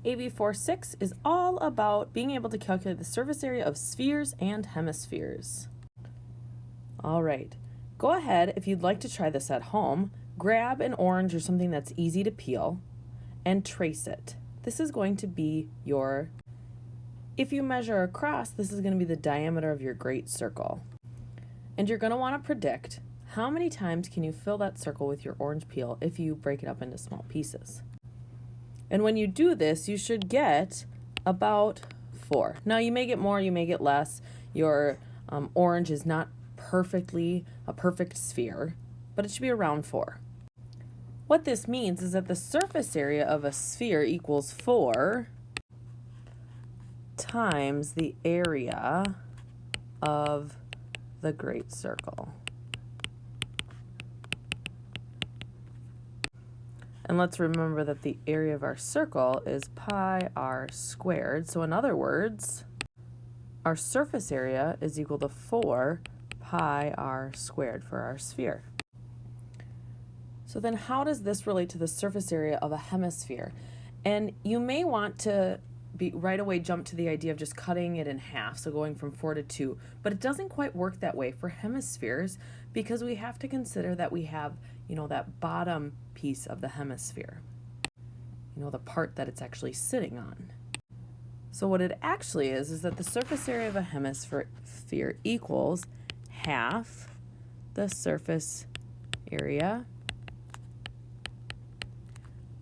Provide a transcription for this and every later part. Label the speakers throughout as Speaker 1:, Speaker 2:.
Speaker 1: AV4-6 is all about being able to calculate the surface area of spheres and hemispheres. All right, go ahead if you'd like to try this at home. Grab an orange or something that's easy to peel and trace it. This is going to be your, if you measure across, this is going to be the diameter of your great circle. And you're going to want to predict how many times can you fill that circle with your orange peel if you break it up into small pieces. And when you do this, you should get about 4. Now you may get more, you may get less. Your orange is not perfectly a perfect sphere, but it should be around 4. What this means is that the surface area of a sphere equals 4 times the area of the great circle. And let's remember that the area of our circle is pi r squared. So in other words, our surface area is equal to 4 pi r squared for our sphere. So then how does this relate to the surface area of a hemisphere? And you may want to right away jump to the idea of just cutting it in half, so going from 4 to 2, but it doesn't quite work that way for hemispheres because we have to consider that we have, that bottom piece of the hemisphere, the part that it's actually sitting on. So what it actually is that the surface area of a hemisphere equals half the surface area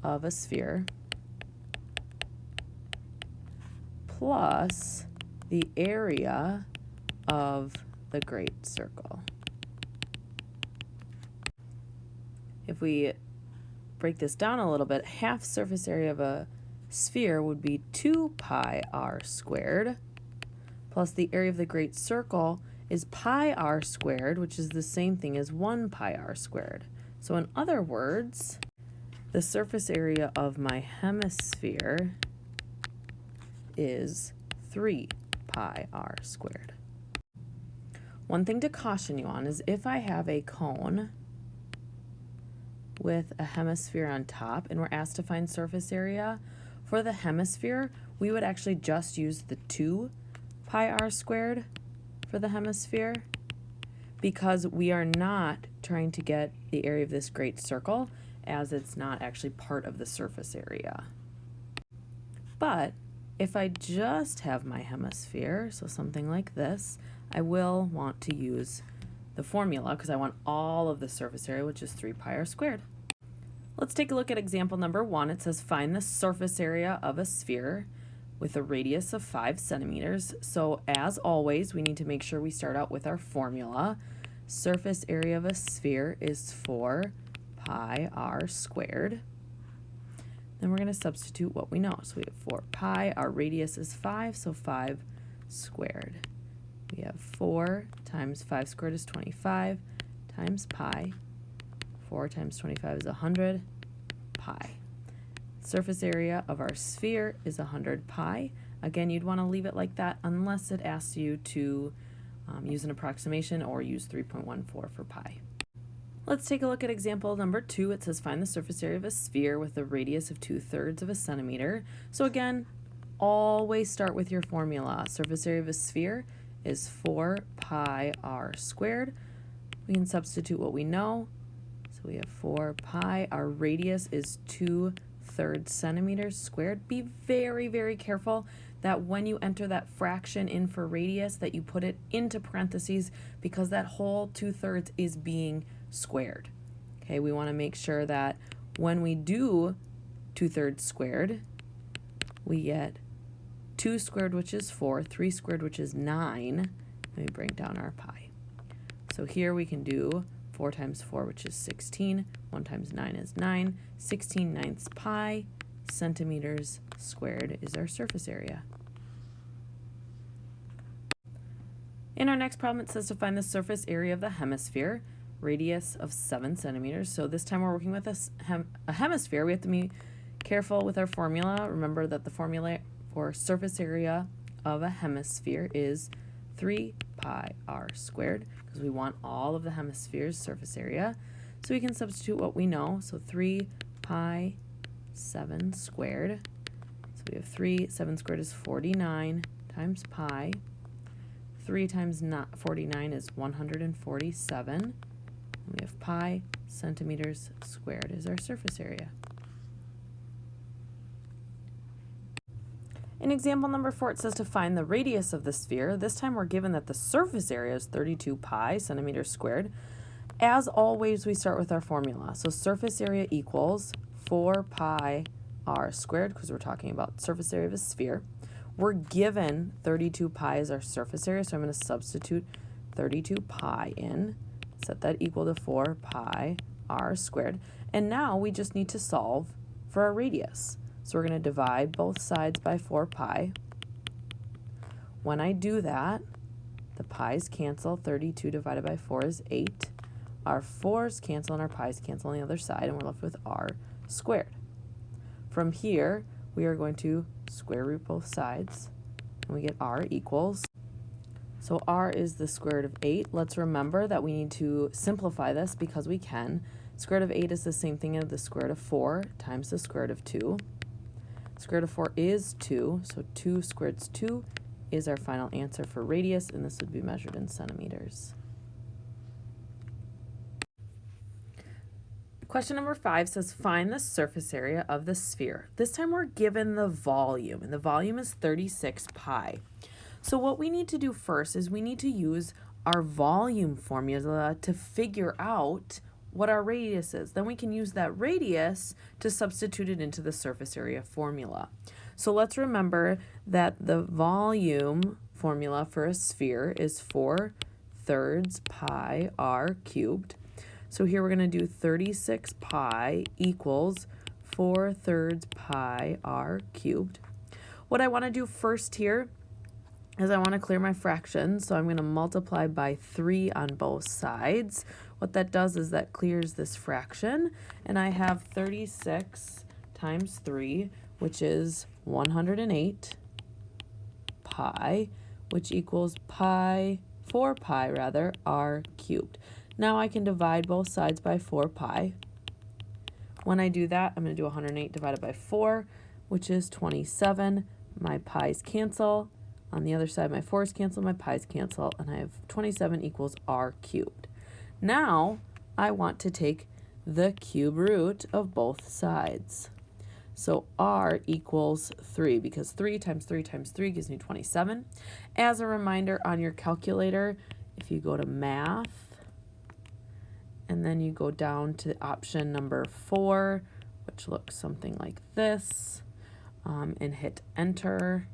Speaker 1: of a sphere plus the area of the great circle. If we break this down a little bit, half surface area of a sphere would be 2 pi r squared plus the area of the great circle is pi r squared, which is the same thing as 1 pi r squared. So in other words, the surface area of my hemisphere is 3 pi r squared. One thing to caution you on is if I have a cone with a hemisphere on top and we're asked to find surface area, for the hemisphere, we would actually just use the 2 pi r squared for the hemisphere because we are not trying to get the area of this great circle as it's not actually part of the surface area. But if I just have my hemisphere, so something like this, I will want to use the formula because I want all of the surface area, which is 3 pi r squared. Let's take a look at example number 1. It says find the surface area of a sphere with a radius of 5 centimeters. So as always, we need to make sure we start out with our formula. Surface area of a sphere is 4 pi r squared. Then we're going to substitute what we know. So we have 4 pi, our radius is 5, so 5 squared. We have 4 times 5 squared is 25 times pi. 4 times 25 is 100 pi. Surface area of our sphere is 100 pi. Again, you'd want to leave it like that unless it asks you to use an approximation or use 3.14 for pi. Let's take a look at example number 2. It says find the surface area of a sphere with a radius of 2/3 of a centimeter. So again, always start with your formula. Surface area of a sphere is 4 pi r squared. We can substitute what we know. So we have 4 pi. Our radius is 2/3 centimeters squared. Be very, very careful that when you enter that fraction in for radius that you put it into parentheses because that whole 2/3 is being squared. Okay, we want to make sure that when we do 2/3 squared, we get 2 squared, which is 4, 3 squared, which is 9. Let me bring down our pi. So here we can do 4 times 4, which is 16. 1 times 9 is 9. 16/9 pi centimeters squared is our surface area. In our next problem, it says to find the surface area of the hemisphere, radius of 7 centimeters. So this time we're working with a hemisphere. We have to be careful with our formula. Remember that the formula for surface area of a hemisphere is 3 pi r squared because we want all of the hemisphere's surface area. So we can substitute what we know. So 3 pi 7 squared. So we have 3, 7 squared is 49 times pi. 3 times 49 is 147. And we have pi centimeters squared is our surface area. In example number 4, it says to find the radius of the sphere. This time we're given that the surface area is 32 pi centimeters squared. As always, we start with our formula. So surface area equals 4 pi r squared, because we're talking about surface area of a sphere. We're given 32 pi as our surface area, so I'm going to substitute 32 pi in, set that equal to 4 pi r squared. And now we just need to solve for our radius. So we're going to divide both sides by 4 pi. When I do that, the pi's cancel. 32 divided by 4 is 8. Our 4's cancel and our pi's cancel on the other side, and we're left with r squared. From here, we are going to square root both sides, and we get r equals. So r is the square root of 8. Let's remember that we need to simplify this because we can. Square root of 8 is the same thing as the square root of 4 times the square root of 2. Square root of 4 is 2, so 2 squared is 2 is our final answer for radius, and this would be measured in centimeters. Question number 5 says find the surface area of the sphere. This time we're given the volume, and the volume is 36 pi. So what we need to do first is we need to use our volume formula to figure out what our radius is. Then we can use that radius to substitute it into the surface area formula. So let's remember that the volume formula for a sphere is 4/3 pi r cubed. So here we're going to do 36 pi equals 4/3 pi r cubed. What I want to do first here is I want to clear my fractions, so I'm going to multiply by 3 on both sides. What that does is that clears this fraction, and I have 36 times 3, which is 108 pi, which equals 4 pi r cubed. Now I can divide both sides by 4 pi. When I do that, I'm going to do 108 divided by 4, which is 27. My pi's cancel. On the other side, my 4's cancel, my pi's cancel, and I have 27 equals r cubed. Now, I want to take the cube root of both sides. So r equals 3, because 3 times 3 times 3 gives me 27. As a reminder, on your calculator, if you go to math, and then you go down to option number 4, which looks something like this, and hit enter,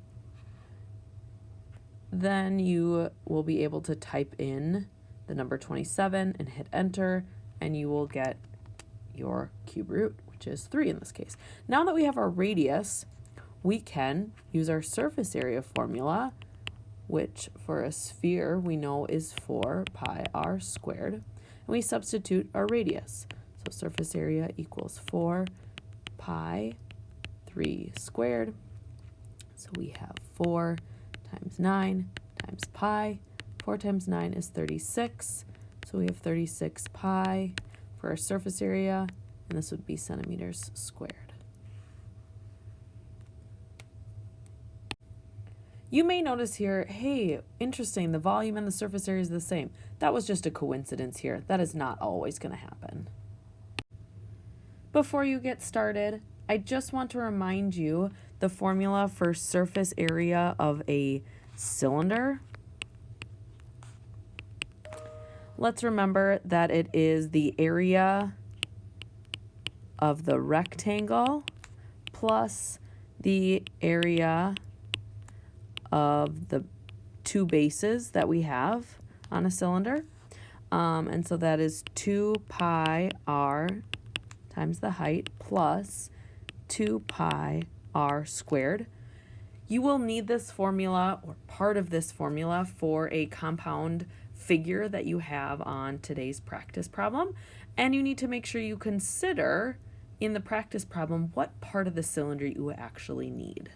Speaker 1: then you will be able to type in the number 27 and hit enter, and you will get your cube root, which is 3 in this case. Now that we have our radius, we can use our surface area formula, which for a sphere we know is 4 pi r squared, and we substitute our radius. So surface area equals 4 pi 3 squared. So we have 4 times 9 times pi. 4 times 9 is 36. So we have 36 pi for our surface area, and this would be centimeters squared. You may notice here, hey, interesting, the volume and the surface area is the same. That was just a coincidence here. That is not always going to happen. Before you get started, I just want to remind you the formula for surface area of a cylinder. Let's remember that it is the area of the rectangle plus the area of the two bases that we have on a cylinder. And so that is 2 pi r times the height plus 2 pi r squared. You will need this formula or part of this formula for a compound figure that you have on today's practice problem. And you need to make sure you consider in the practice problem what part of the cylinder you actually need.